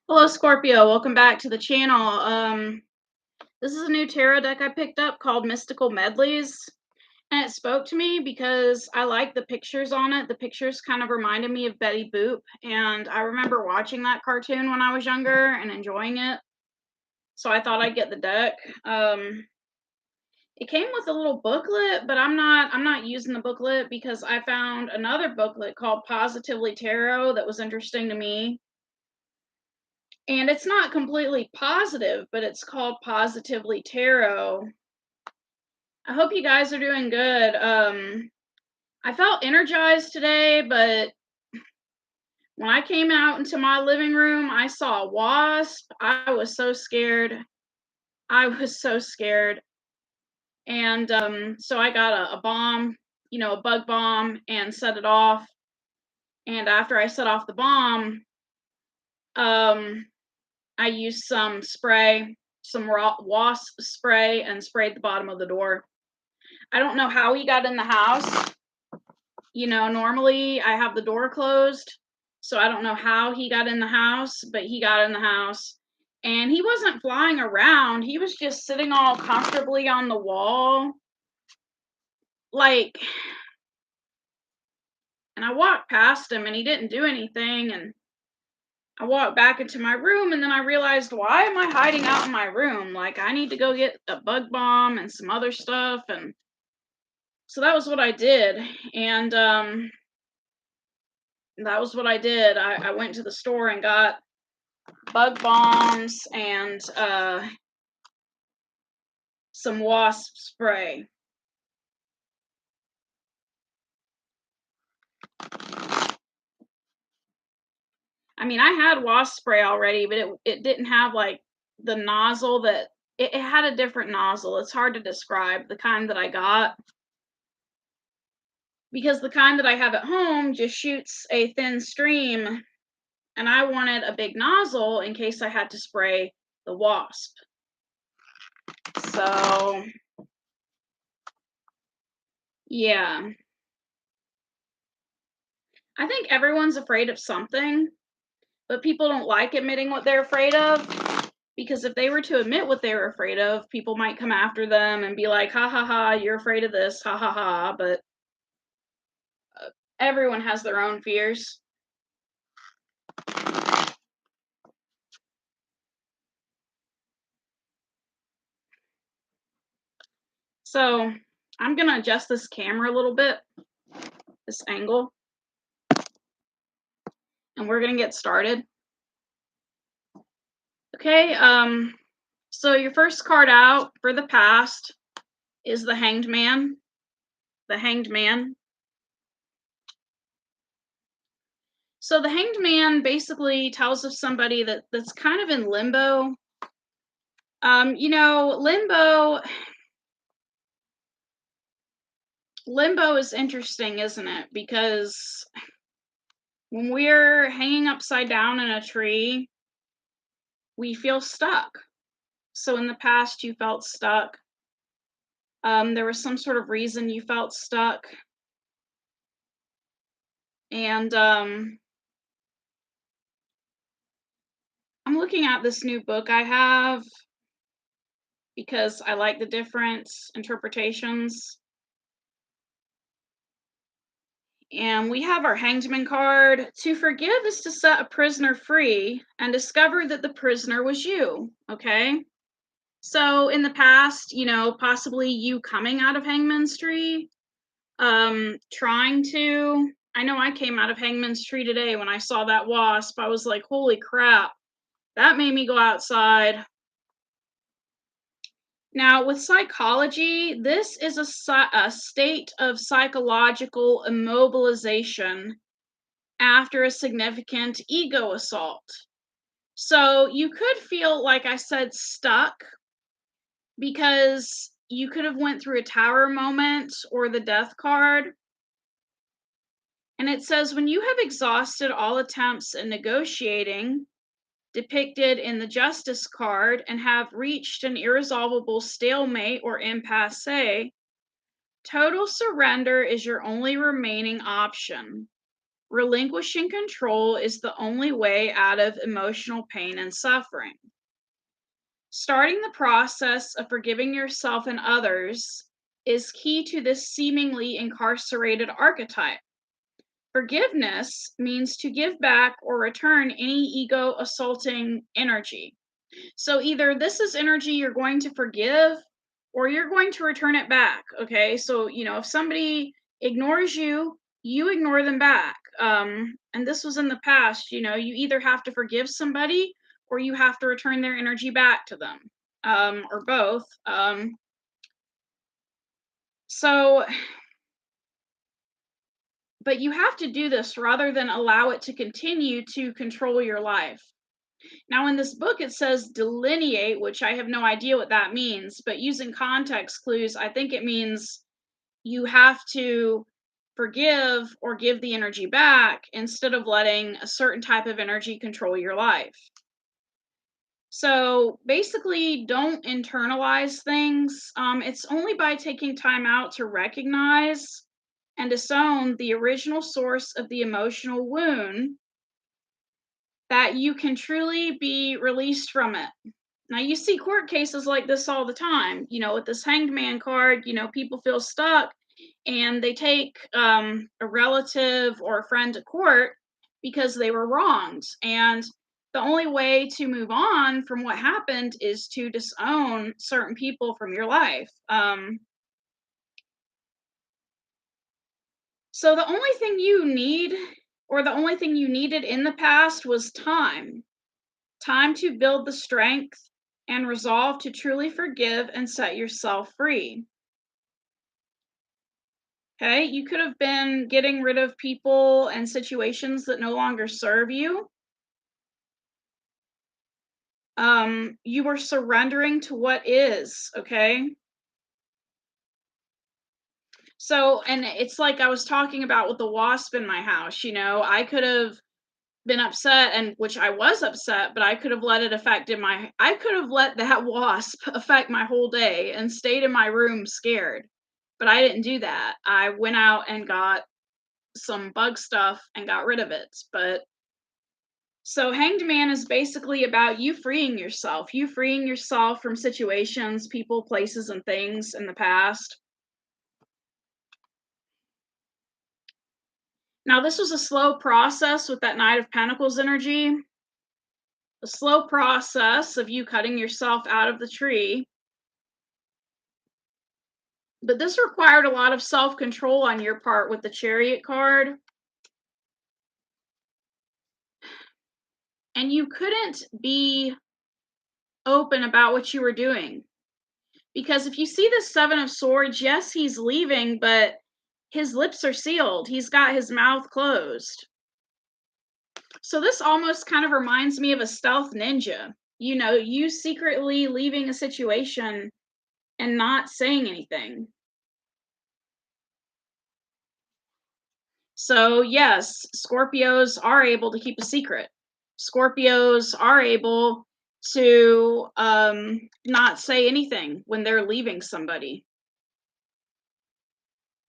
Hello, Scorpio. Welcome back to the channel. This is a new tarot deck I picked up called Mystical Medleys, and it spoke to me because I like the pictures on it. The pictures kind of reminded me of Betty Boop, and I remember watching that cartoon when I was younger and enjoying it. So I thought I'd get the deck. It came with a little booklet, but I'm not using the booklet because I found another booklet called Positively Tarot that was interesting to me. And it's not completely positive, but it's called Positively Tarot. I hope you guys are doing good. I felt energized today, but when I came out into my living room, I saw a wasp. I was so scared. I was so scared. And so I got a bomb, a bug bomb, and set it off. And after I set off the bomb, I used some spray, some raw wasp spray, and sprayed the bottom of the door. I don't know how he got in the house. Normally I have the door closed, so I don't know how he got in the house, but he got in the house. And he wasn't flying around, he was just sitting all comfortably on the wall. Like, and I walked past him and he didn't do anything, and I walked back into my room, and then I realized, why am I hiding out in my room? Like, I need to go get a bug bomb and some other stuff. And so that was what I did. And that was what I did. I went to the store and got bug bombs and some wasp spray. I mean, I had wasp spray already, but it didn't have like the nozzle that it had a different nozzle. It's hard to describe the kind that I got, because the kind that I have at home just shoots a thin stream, and I wanted a big nozzle in case I had to spray the wasp. So, yeah. I think everyone's afraid of something, but people don't like admitting what they're afraid of, because if they were to admit what they were afraid of, people might come after them and be like, ha ha ha, you're afraid of this, ha ha ha. But everyone has their own fears. So I'm going to adjust this camera a little bit, this angle, and we're going to get started. Okay, so your first card out for the past is the Hanged Man. The Hanged Man. So the Hanged Man basically tells of somebody that's kind of in limbo. Limbo is interesting, isn't it? Because when we're hanging upside down in a tree, we feel stuck. So in the past, you felt stuck. There was some sort of reason you felt stuck. And I'm looking at this new book I have because I like the different interpretations. And we have our Hanged Man card. To forgive is to set a prisoner free and discover that the prisoner was you. Okay. So in the past, possibly you coming out of Hangman's Tree, trying to. I know I came out of Hangman's Tree today when I saw that wasp. I was like, holy crap. That made me go outside. Now, with psychology, this is a state of psychological immobilization after a significant ego assault. So you could feel, like I said, stuck because you could have went through a tower moment or the death card. And it says, when you have exhausted all attempts at negotiating, depicted in the Justice card, and have reached an irresolvable stalemate or impasse, total surrender is your only remaining option. Relinquishing control is the only way out of emotional pain and suffering. Starting the process of forgiving yourself and others is key to this seemingly incarcerated archetype. Forgiveness means to give back or return any ego assaulting energy. So either this is energy you're going to forgive or you're going to return it back. Okay. So, if somebody ignores you, you ignore them back. And this was in the past, you either have to forgive somebody or you have to return their energy back to them, or both. So, but you have to do this rather than allow it to continue to control your life. Now, in this book, it says delineate, which I have no idea what that means, but using context clues, I think it means you have to forgive or give the energy back instead of letting a certain type of energy control your life. So basically, don't internalize things. It's only by taking time out to recognize and disown the original source of the emotional wound that you can truly be released from it. Now, you see court cases like this all the time. With this hanged man card, people feel stuck and they take a relative or a friend to court because they were wronged. And the only way to move on from what happened is to disown certain people from your life. So the only thing you need, or the only thing you needed in the past, was time to build the strength and resolve to truly forgive and set yourself free. Okay, you could have been getting rid of people and situations that no longer serve you. You were surrendering to what is, okay? So, and it's like I was talking about with the wasp in my house, I could have been upset, and which I was upset, but I could have let it I could have let that wasp affect my whole day and stayed in my room scared. But I didn't do that. I went out and got some bug stuff and got rid of it. But so Hanged Man is basically about you freeing yourself from situations, people, places, and things in the past. Now, this was a slow process with that Knight of Pentacles energy. A slow process of you cutting yourself out of the tree. But this required a lot of self-control on your part with the Chariot card. And you couldn't be open about what you were doing. Because if you see the Seven of Swords, yes, he's leaving, but his lips are sealed. He's got his mouth closed. So this almost kind of reminds me of a stealth ninja. You secretly leaving a situation and not saying anything. So yes, Scorpios are able to keep a secret. Scorpios are able to not say anything when they're leaving somebody.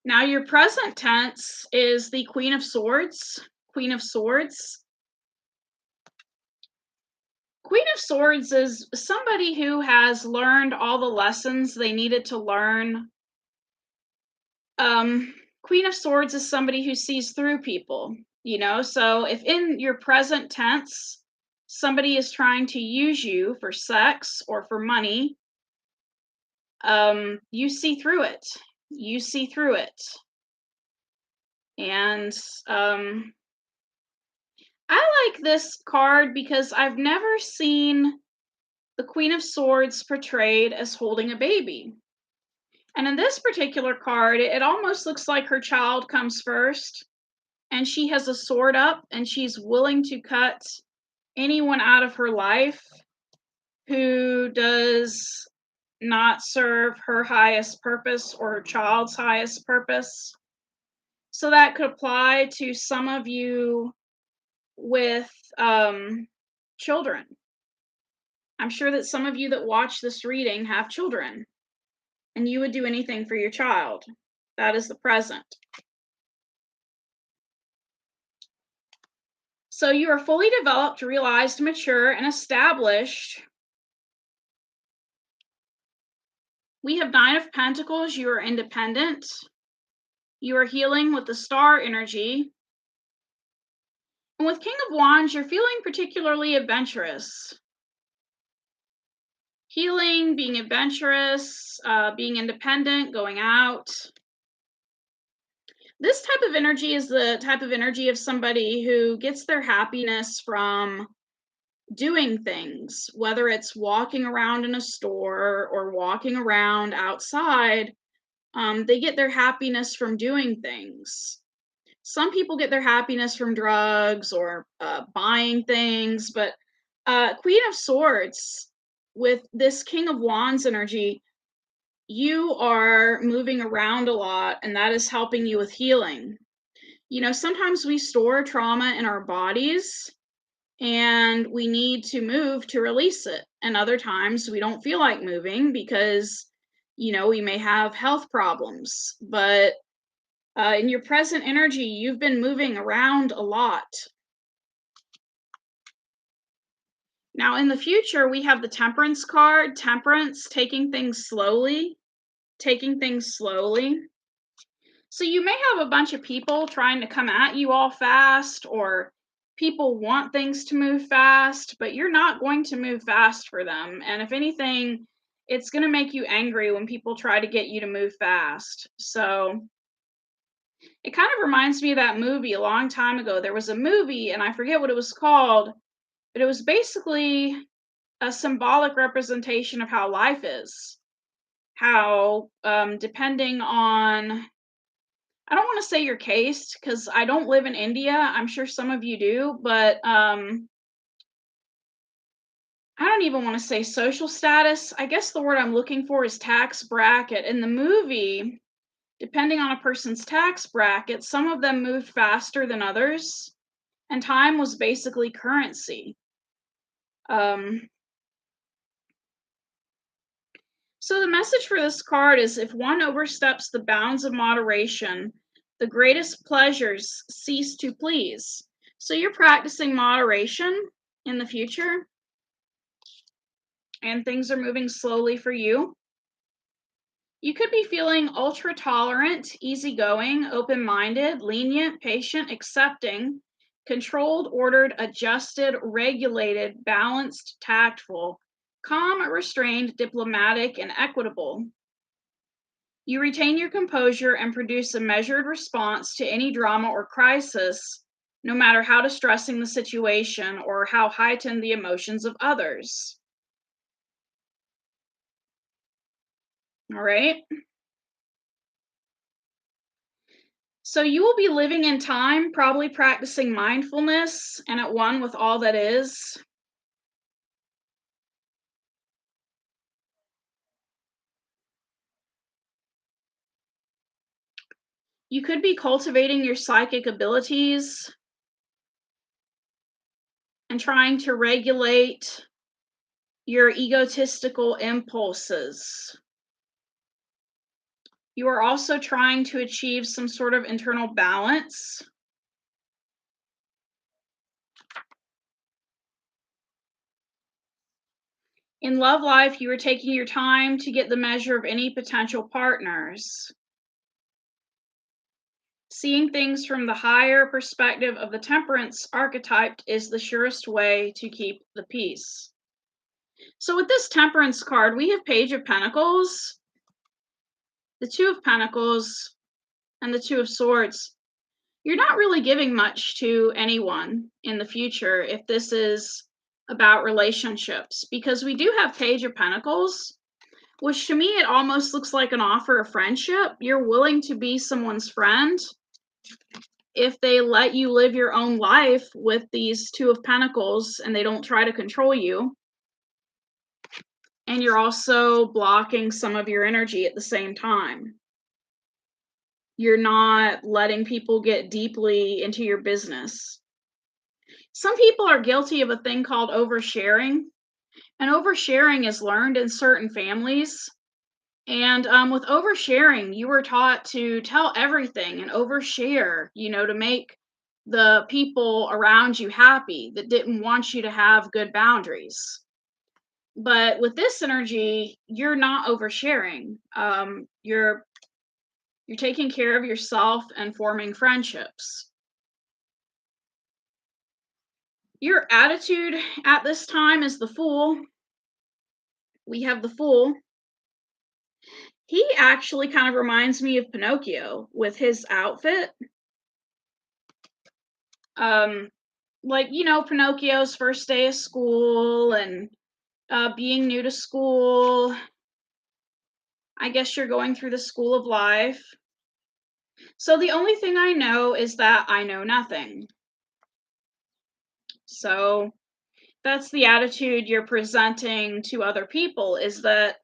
Now, your present tense is the Queen of Swords. Queen of Swords. Queen of Swords is somebody who has learned all the lessons they needed to learn. Queen of Swords is somebody who sees through people, so if in your present tense, somebody is trying to use you for sex or for money, you see through it. You see through it. And I like this card because I've never seen the Queen of Swords portrayed as holding a baby. And in this particular card, it almost looks like her child comes first, and she has a sword up, and she's willing to cut anyone out of her life who does not serve her highest purpose or her child's highest purpose. So that could apply to some of you with children. I'm sure that some of you that watch this reading have children, and you would do anything for your child. That is the present. So you are fully developed, realized, mature, and established. We have Nine of Pentacles. You are independent. You are healing with the star energy. And with King of Wands, you're feeling particularly adventurous. Healing, being adventurous, being independent, going out. This type of energy is the type of energy of somebody who gets their happiness from doing things, whether it's walking around in a store or walking around outside. They get their happiness from doing things. Some people get their happiness from drugs or buying things, but Queen of Swords, with this King of Wands energy, you are moving around a lot, and that is helping you with healing. You know, sometimes we store trauma in our bodies and we need to move to release it. And other times we don't feel like moving because, you know, we may have health problems. But in your present energy, you've been moving around a lot. Now, in the future, we have the Temperance card. Temperance, taking things slowly, taking things slowly. So you may have a bunch of people trying to come at you all fast, or people want things to move fast, but you're not going to move fast for them. And if anything, it's going to make you angry when people try to get you to move fast. So it kind of reminds me of that movie a long time ago. There was a movie, and I forget what it was called, but it was basically a symbolic representation of how life is. How, depending on, I don't want to say your caste because I don't live in India. I'm sure some of you do, but I don't even want to say social status. I guess the word I'm looking for is tax bracket. In the movie, depending on a person's tax bracket, some of them moved faster than others, and time was basically currency. So the message for this card is, if one oversteps the bounds of moderation, the greatest pleasures cease to please. So you're practicing moderation in the future, and things are moving slowly for you. You could be feeling ultra tolerant, easygoing, open-minded, lenient, patient, accepting, controlled, ordered, adjusted, regulated, balanced, tactful, calm, restrained, diplomatic, and equitable. You retain your composure and produce a measured response to any drama or crisis, no matter how distressing the situation or how heightened the emotions of others. All right. So you will be living in time, probably practicing mindfulness and at one with all that is. You could be cultivating your psychic abilities and trying to regulate your egotistical impulses. You are also trying to achieve some sort of internal balance. In love life, you are taking your time to get the measure of any potential partners. Seeing things from the higher perspective of the Temperance archetype is the surest way to keep the peace. So with this Temperance card, we have Page of Pentacles, the Two of Pentacles, and the Two of Swords. You're not really giving much to anyone in the future if this is about relationships, because we do have Page of Pentacles, which to me, it almost looks like an offer of friendship. You're willing to be someone's friend if they let you live your own life with these Two of Pentacles and they don't try to control you. And you're also blocking some of your energy at the same time. You're not letting people get deeply into your business. Some people are guilty of a thing called oversharing, and oversharing is learned in certain families. And with oversharing, you were taught to tell everything and overshare, you know, to make the people around you happy that didn't want you to have good boundaries. But with this energy, you're not oversharing. You're taking care of yourself and forming friendships. Your attitude at this time is the Fool. We have the Fool. He actually kind of reminds me of Pinocchio with his outfit. Like, Pinocchio's first day of school and being new to school. I guess you're going through the school of life. So the only thing I know is that I know nothing. So that's the attitude you're presenting to other people, is that,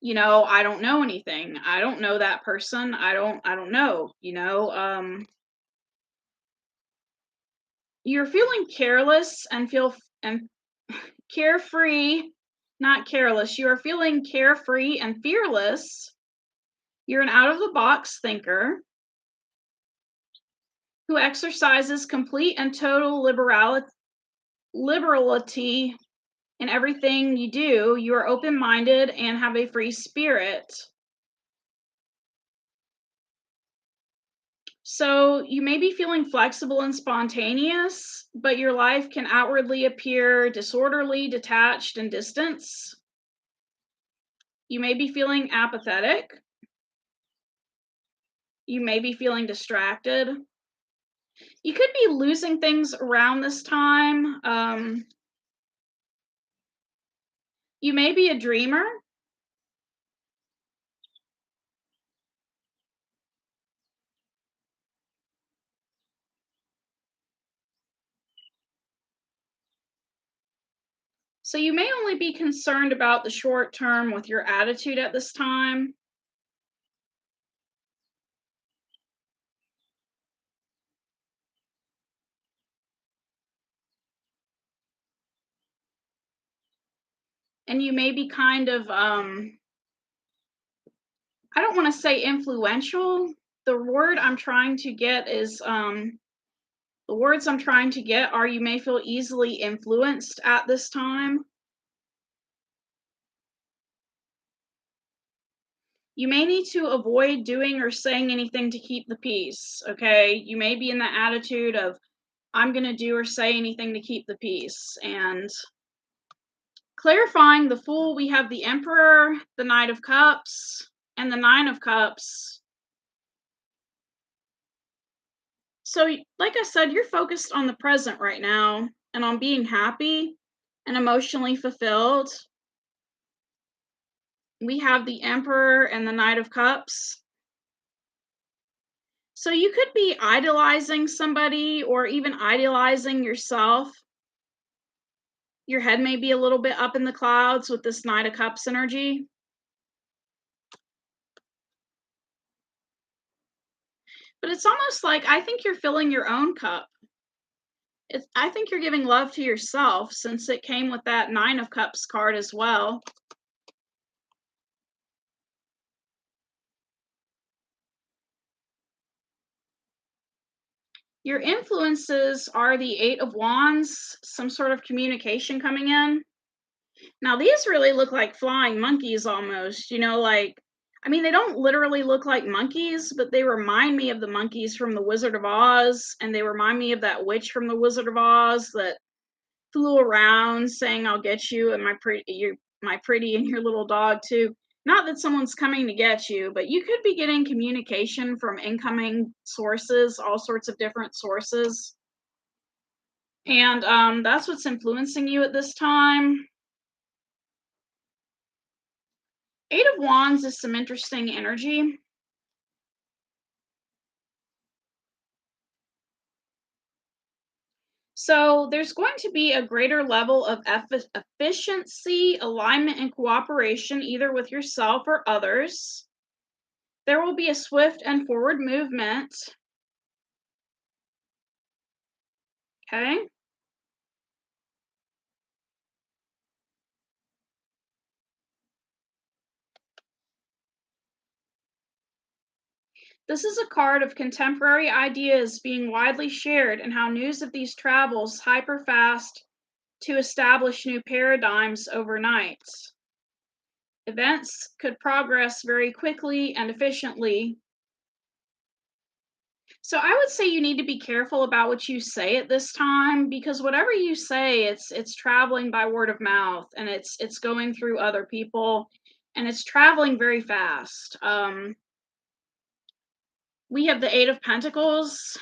I don't know anything. I don't know that person. I don't know, you're feeling careless and carefree, not careless. You are feeling carefree and fearless. You're an out of the box thinker who exercises complete and total liberality in everything you do. You are open minded and have a free spirit. So you may be feeling flexible and spontaneous, but your life can outwardly appear disorderly, detached, and distant. You may be feeling apathetic. You may be feeling distracted. You could be losing things around this time. You may be a dreamer. So you may only be concerned about the short term with your attitude at this time. And you may be kind of, I don't want to say influential. The word I'm trying to get is, the words I'm trying to get are, you may feel easily influenced at this time. You may need to avoid doing or saying anything to keep the peace, okay? You may be in the attitude of, I'm going to do or say anything to keep the peace. And clarifying the Fool, we have the Emperor, the Knight of Cups, and the Nine of Cups. So, like I said, you're focused on the present right now and on being happy and emotionally fulfilled. We have the Emperor and the Knight of Cups. So you could be idolizing somebody or even idealizing yourself. Your head may be a little bit up in the clouds with this Knight of Cups energy. But it's almost like, I think you're filling your own cup. I think you're giving love to yourself, since it came with that Nine of Cups card as well. Your influences are the Eight of Wands, some sort of communication coming in. Now, these really look like flying monkeys almost, they don't literally look like monkeys, but they remind me of the monkeys from The Wizard of Oz, and they remind me of that witch from The Wizard of Oz that flew around saying, "I'll get you and my pretty and your little dog too." Not that someone's coming to get you, but you could be getting communication from incoming sources, all sorts of different sources. And that's what's influencing you at this time. Eight of Wands is some interesting energy. So there's going to be a greater level of efficiency, alignment, and cooperation, either with yourself or others. There will be a swift and forward movement. Okay. This is a card of contemporary ideas being widely shared and how news of these travels hyper fast to establish new paradigms overnight. Events could progress very quickly and efficiently. So I would say you need to be careful about what you say at this time because whatever you say, it's traveling by word of mouth and it's going through other people and it's traveling very fast. We have the Eight of Pentacles.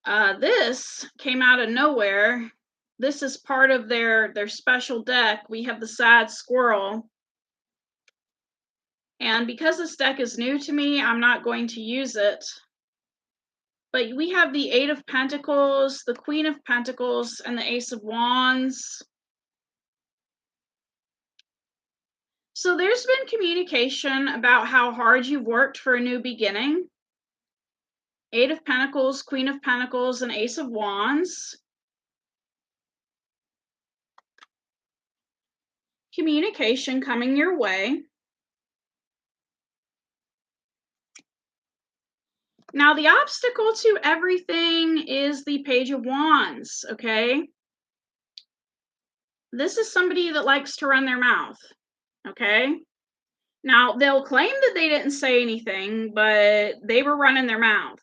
This came out of nowhere. This is part of their special deck. We have the Sad Squirrel. And because this deck is new to me, I'm not going to use it. But we have the Eight of Pentacles, the Queen of Pentacles, and the Ace of Wands. So there's been communication about how hard you've worked for a new beginning. Eight of Pentacles, Queen of Pentacles, and Ace of Wands. Communication coming your way. Now, the obstacle to everything is the Page of Wands, okay? This is somebody that likes to run their mouth, okay? Now, they'll claim that they didn't say anything, but they were running their mouth.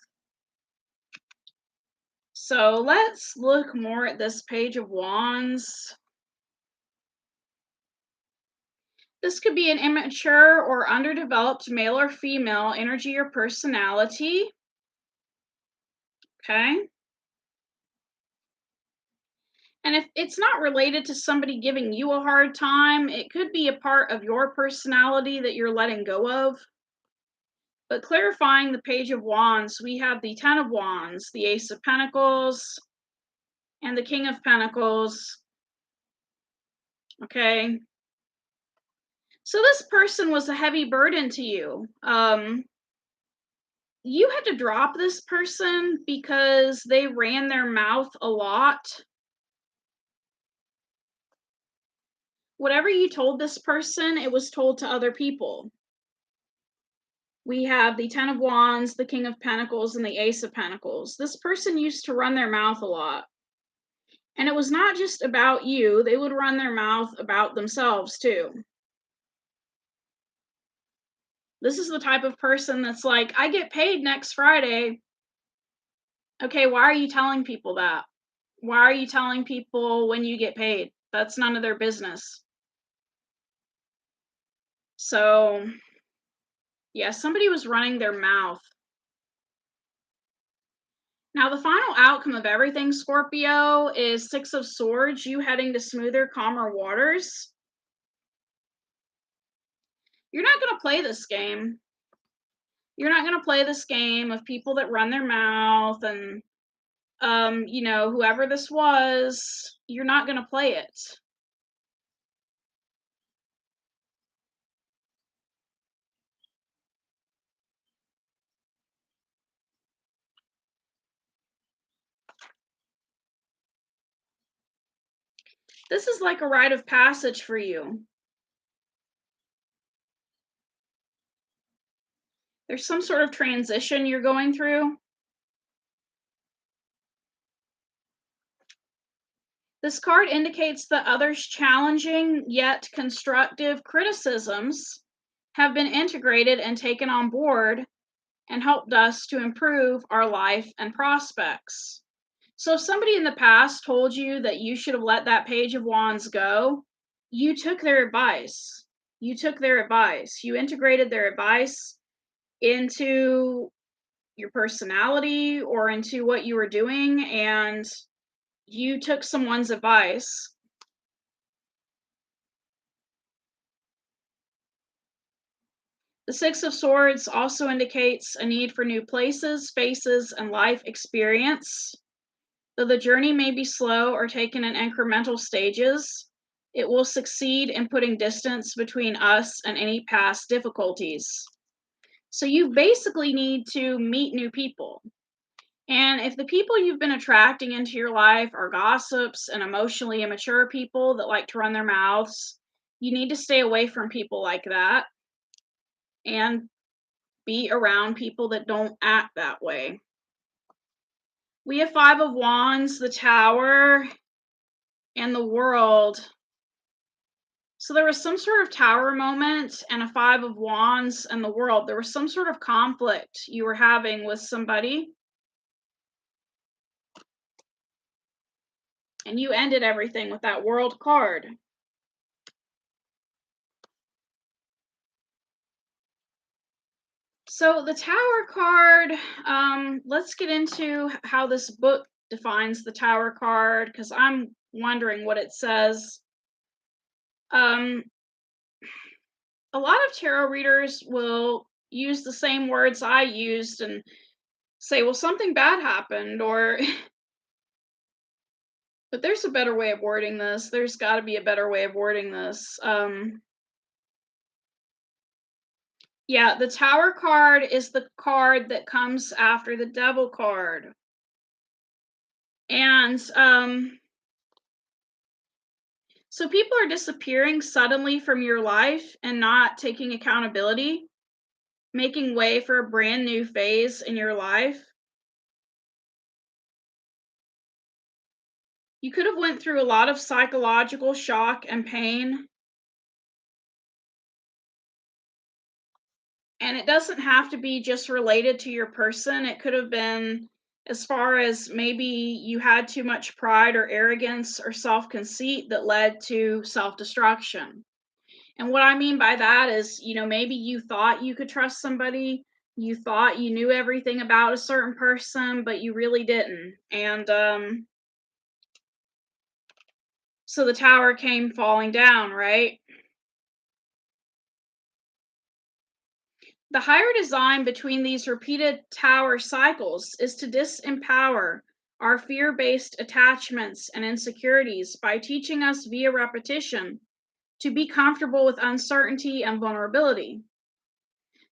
So let's look more at this Page of Wands. This could be an immature or underdeveloped male or female energy or personality. Okay. And if it's not related to somebody giving you a hard time, it could be a part of your personality that you're letting go of. But clarifying the Page of Wands, we have the Ten of Wands, the Ace of Pentacles, and the King of Pentacles. Okay. So this person was a heavy burden to you. You had to drop this person because they ran their mouth a lot. Whatever you told this person, it was told to other people. We have the Ten of Wands, the King of Pentacles, and the Ace of Pentacles. This person used to run their mouth a lot. And it was not just about you, they would run their mouth about themselves too. This is the type of person that's like, I get paid next Friday. Okay, why are you telling people that? Why are you telling people when you get paid? That's none of their business. So, yeah, somebody was running their mouth. Now, the final outcome of everything, Scorpio, is Six of Swords, you heading to smoother, calmer waters. You're not going to play this game. You're not going to play this game of people that run their mouth and, whoever this was, you're not going to play it. This is like a rite of passage for you. There's some sort of transition you're going through. This card indicates that others' challenging yet constructive criticisms have been integrated and taken on board and helped us to improve our life and prospects. So if somebody in the past told you that you should have let that Page of Wands go, you took their advice. You took their advice. You integrated their advice into your personality or into what you were doing, and you took someone's advice. The Six of Swords also indicates a need for new places, spaces, and life experience. Though the journey may be slow or taken in incremental stages, it will succeed in putting distance between us and any past difficulties. So you basically need to meet new people. And if the people you've been attracting into your life are gossips and emotionally immature people that like to run their mouths, you need to stay away from people like that. and be around people that don't act that way. We have 5 of Wands, the Tower, and the World. So there was some sort of Tower moment and a 5 of Wands and the World. There was some sort of conflict you were having with somebody. And you ended everything with that World card. So the Tower card, let's get into how this book defines the Tower card, because I'm wondering what it says. A lot of tarot readers will use the same words I used and say, well, something bad happened, or, but there's a better way of wording this. There's got to be a better way of wording this. Yeah, the Tower card is the card that comes after the Devil card. And so people are disappearing suddenly from your life and not taking accountability, making way for a brand new phase in your life. You could have went through a lot of psychological shock and pain. And it doesn't have to be just related to your person. It could have been as far as maybe you had too much pride or arrogance or self-conceit that led to self-destruction. And what I mean by that is, maybe you thought you could trust somebody, you thought you knew everything about a certain person, but you really didn't. And so the tower came falling down, right? The higher design between these repeated tower cycles is to disempower our fear-based attachments and insecurities by teaching us via repetition to be comfortable with uncertainty and vulnerability.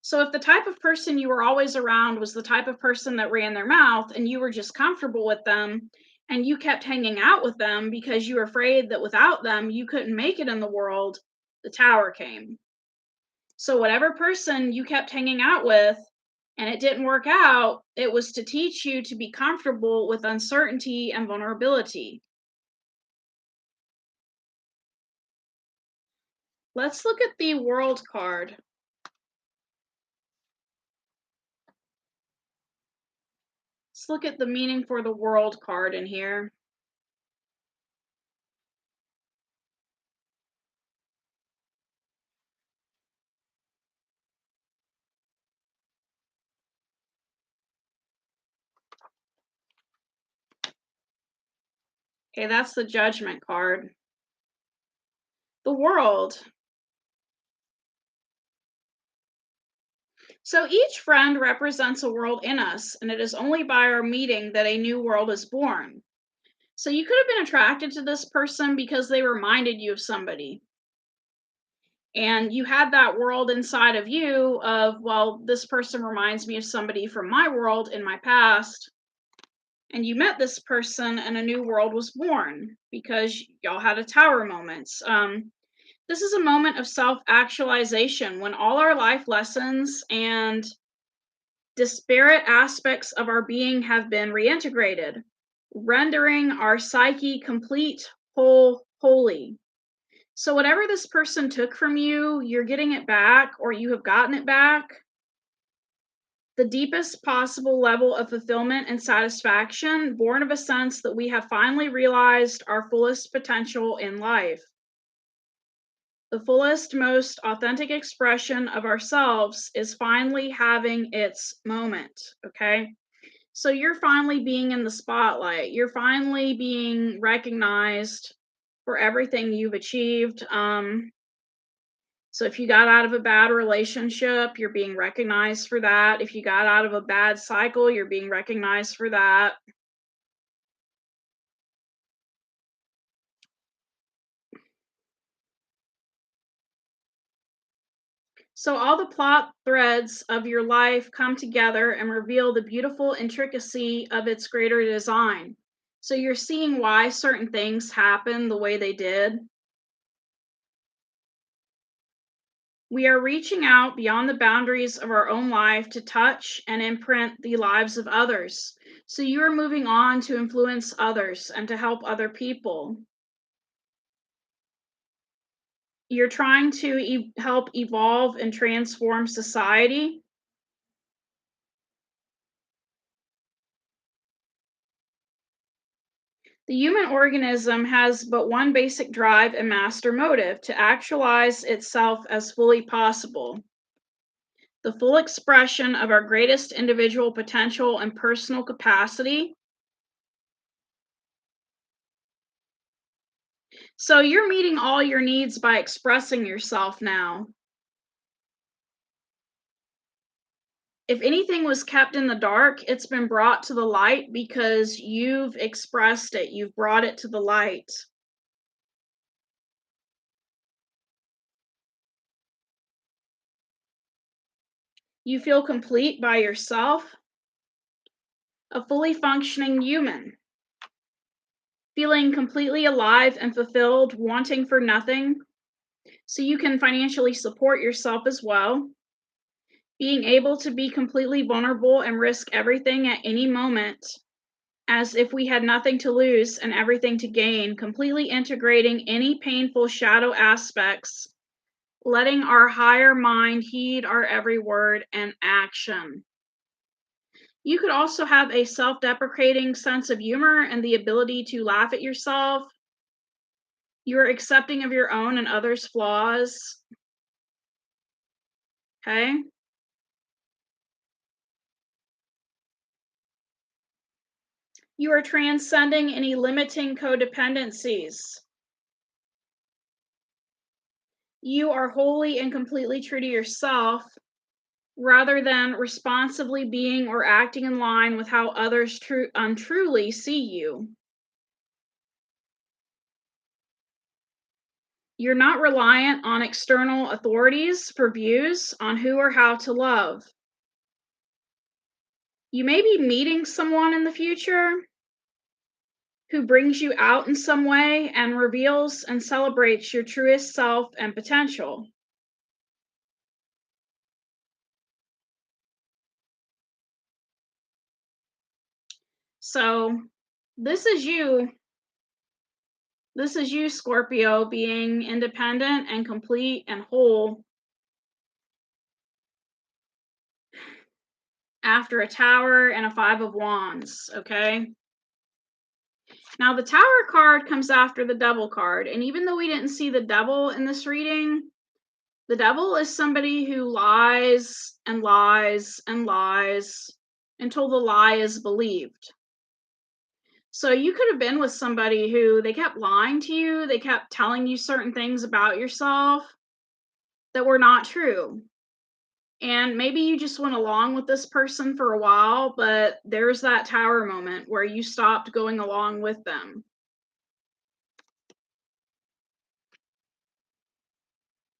So if the type of person you were always around was the type of person that ran their mouth and you were just comfortable with them and you kept hanging out with them because you were afraid that without them you couldn't make it in the world, the tower came. So whatever person you kept hanging out with and it didn't work out, it was to teach you to be comfortable with uncertainty and vulnerability. Let's look at the World card. Let's look at the meaning for the World card in here. Okay, that's the Judgment card. The World. So each friend represents a world in us, and it is only by our meeting that a new world is born. So you could have been attracted to this person because they reminded you of somebody. And you had that world inside of you of, well, this person reminds me of somebody from my world in my past. And you met this person and a new world was born because y'all had a tower moment. This is a moment of self-actualization when all our life lessons and disparate aspects of our being have been reintegrated, rendering our psyche complete, whole, holy. So whatever this person took from you, you're getting it back or you have gotten it back. The deepest possible level of fulfillment and satisfaction, born of a sense that we have finally realized our fullest potential in life. The fullest, most authentic expression of ourselves is finally having its moment, okay? So you're finally being in the spotlight. You're finally being recognized for everything you've achieved. So if you got out of a bad relationship, you're being recognized for that. If you got out of a bad cycle, you're being recognized for that. So all the plot threads of your life come together and reveal the beautiful intricacy of its greater design. So you're seeing why certain things happen the way they did. We are reaching out beyond the boundaries of our own life to touch and imprint the lives of others. So you are moving on to influence others and to help other people. You're trying to help evolve and transform society. The human organism has but one basic drive and master motive: to actualize itself as fully possible. The full expression of our greatest individual potential and personal capacity. So you're meeting all your needs by expressing yourself now. If anything was kept in the dark, it's been brought to the light because you've expressed it, you've brought it to the light. You feel complete by yourself, a fully functioning human, feeling completely alive and fulfilled, wanting for nothing, so you can financially support yourself as well. Being able to be completely vulnerable and risk everything at any moment, as if we had nothing to lose and everything to gain, completely integrating any painful shadow aspects, letting our higher mind heed our every word and action. You could also have a self deprecating sense of humor and the ability to laugh at yourself. You're accepting of your own and others' flaws. Okay? You are transcending any limiting codependencies. You are wholly and completely true to yourself rather than responsibly being or acting in line with how others untruly see you. You're not reliant on external authorities for views on who or how to love. You may be meeting someone in the future who brings you out in some way and reveals and celebrates your truest self and potential. So, this is you. This is you, Scorpio, being independent and complete and whole after a Tower and a Five of Wands, okay? Now, the Tower card comes after the Devil card, and even though we didn't see the Devil in this reading, the Devil is somebody who lies and lies and lies until the lie is believed. So you could have been with somebody who they kept lying to you, they kept telling you certain things about yourself that were not true. And maybe you just went along with this person for a while, but there's that Tower moment where you stopped going along with them.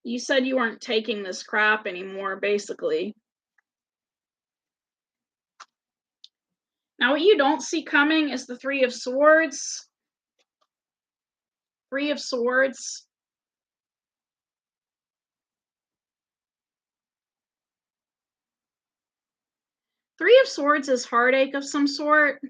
You said you weren't taking this crap anymore, basically. Now, what you don't see coming is the Three of Swords. Three of Swords. Three of Swords is heartache of some sort.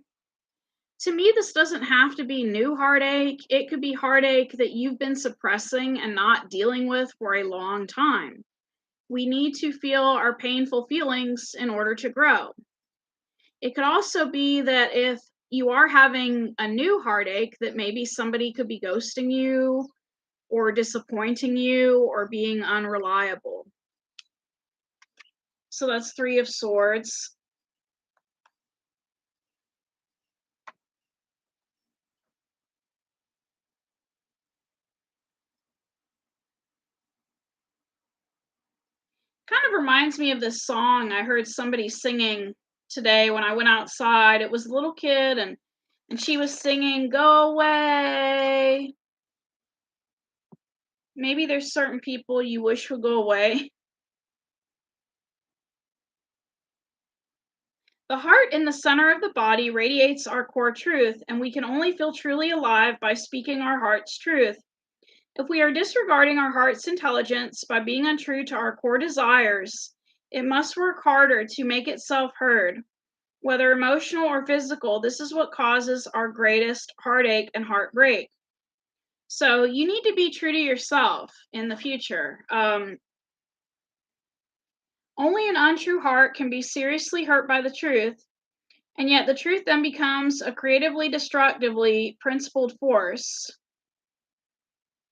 To me, this doesn't have to be new heartache. It could be heartache that you've been suppressing and not dealing with for a long time. We need to feel our painful feelings in order to grow. It could also be that if you are having a new heartache, that maybe somebody could be ghosting you or disappointing you or being unreliable. So that's Three of Swords. Kind of reminds me of this song I heard somebody singing today when I went outside. It was a little kid and she was singing "Go Away." Maybe there's certain people you wish would go away. The heart in the center of the body radiates our core truth, and we can only feel truly alive by speaking our heart's truth. If we are disregarding our heart's intelligence by being untrue to our core desires, it must work harder to make itself heard. Whether emotional or physical, this is what causes our greatest heartache and heartbreak. So you need to be true to yourself in the future. Only an untrue heart can be seriously hurt by the truth, and yet the truth then becomes a creatively, destructively principled force.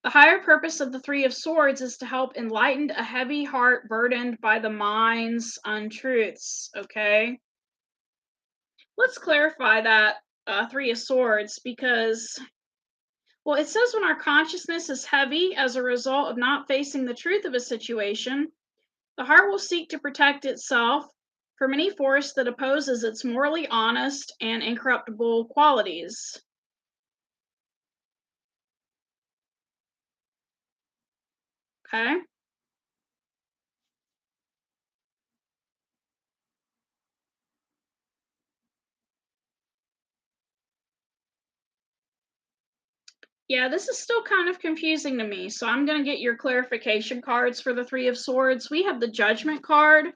The higher purpose of the Three of Swords is to help enlighten a heavy heart burdened by the mind's untruths. Okay, let's clarify that Three of Swords because, well, it says when our consciousness is heavy as a result of not facing the truth of a situation, the heart will seek to protect itself from any force that opposes its morally honest and incorruptible qualities. Okay? Yeah, this is still kind of confusing to me, so I'm going to get your clarification cards for the Three of Swords. We have the Judgment card,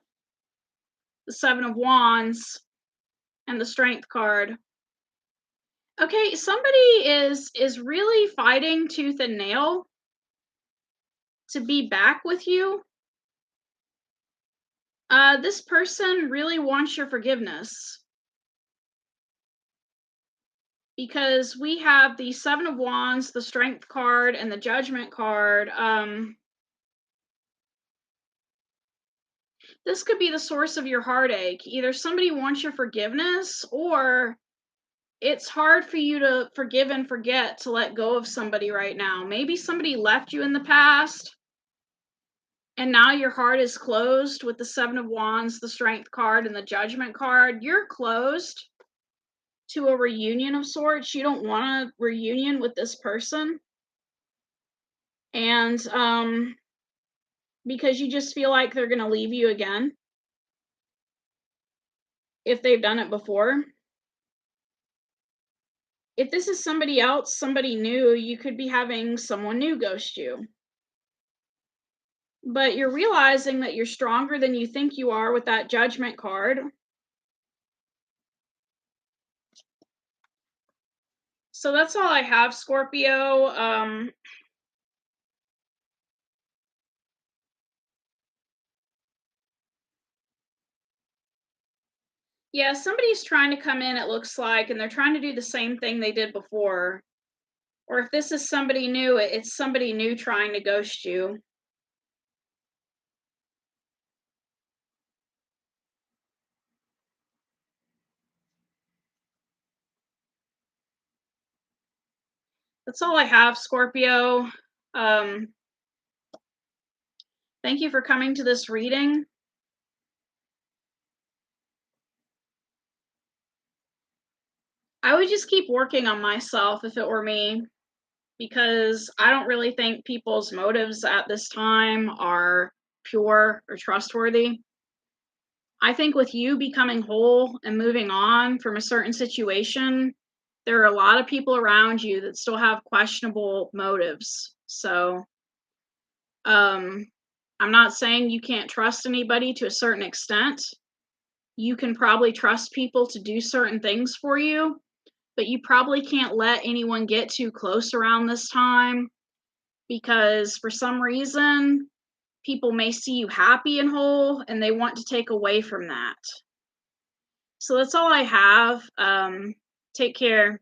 the Seven of Wands, and the Strength card. Okay, somebody is really fighting tooth and nail to be back with you. This person really wants your forgiveness because we have the Seven of Wands, the Strength card, and the Judgment card. This could be the source of your heartache. Either somebody wants your forgiveness, or it's hard for you to forgive and forget, to let go of somebody right now. Maybe somebody left you in the past, and now your heart is closed with the Seven of Wands, the Strength card, and the Judgment card. You're closed to a reunion of sorts. You don't want a reunion with this person. And because you just feel like they're going to leave you again if they've done it before. If this is somebody else, somebody new, you could be having someone new ghost you. But you're realizing that you're stronger than you think you are with that Judgment card. So that's all I have, Scorpio. Yeah, somebody's trying to come in, it looks like, and they're trying to do the same thing they did before. Or if this is somebody new, it's somebody new trying to ghost you. That's all I have, Scorpio. Um, thank you for coming to this reading. I would just keep working on myself if it were me, because I don't really think people's motives at this time are pure or trustworthy. I think with you becoming whole and moving on from a certain situation, there are a lot of people around you that still have questionable motives. So, I'm not saying you can't trust anybody to a certain extent. You can probably trust people to do certain things for you, but you probably can't let anyone get too close around this time, because for some reason, people may see you happy and whole and they want to take away from that. So that's all I have. Take care.